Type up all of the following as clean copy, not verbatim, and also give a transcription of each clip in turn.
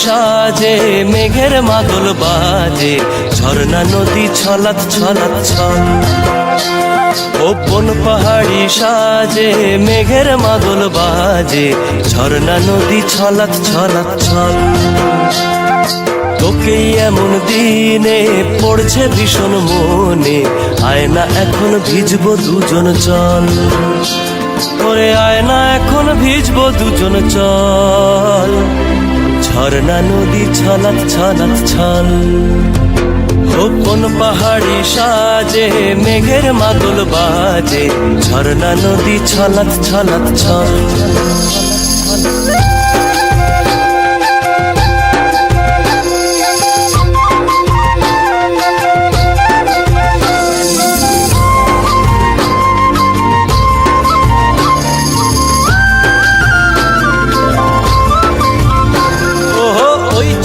সাজে মেঘের মাদল বাজে, ঝর্ণা নদী ছলাৎ ছলাৎ ছল। ও বন পাহাড়ি সাজে মেঘের মাদল বাজে, ঝর্ণা নদী ছলাৎ ছলাৎ ছল। তোকেই এমন দিনে পড়ছে ভীষণ মনে, আয় না এখন ভিজবো দুজন চল। ওরে আয় না এখন ভিজবো দুজন চল, ঝর্ণা নদী ছলাৎ ছলাৎ ছল। ও কোন পাহাড়ি সাজে মেঘের মাদল বাজে, ঝর্ণা নদী ছলাৎ ছলাৎ ছল।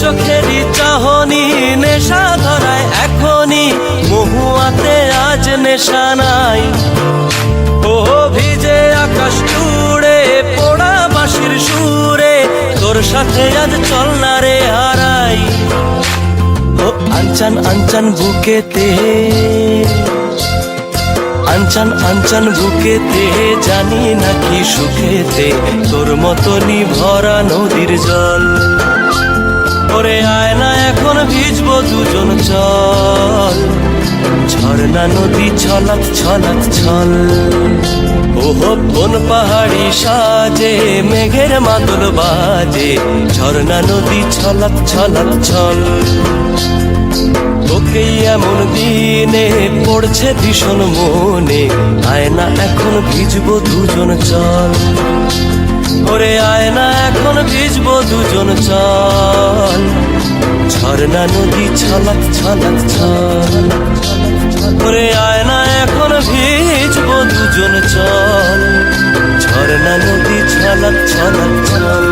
চোখেরই চাহনি নেশা ধরায় এখনই, মহুয়াতে আজ নেশা নাই। ও ভিজে আকাশ জুড়ে পোড়া বাঁশির সুরে, তোর সাথে আজ চল না রে হারাই। ও আনচান আনচান বুকেতে, আনচান আনচান বুকেতে, জানি নাকি সুখেতে তোর মতনই ভরা নদীর জল। ওরে আয় না এখন ভিজবো দুজন চল, ঝর্ণা নদী ছলাৎ ছলাৎ ছল। ওহো কোন পাহাড়ি সাজে মেঘের মাদল বাজে, ঝর্ণা নদী ছলাৎ ছলাৎ ছল। তোকেই এমন দিনে পড়ছে ভীষণ মনে, আয় না এখন ভিজবো দুজন চল। ওরে আয় না এখন ভিজবো দুজন চল, ঝর্ণা নদী ছলাৎ ছলাৎ ছল। ওরে আয় না এখন ভিজবো দুজন চল, ঝর্ণা নদী ছলাৎ ছলাৎ ছল।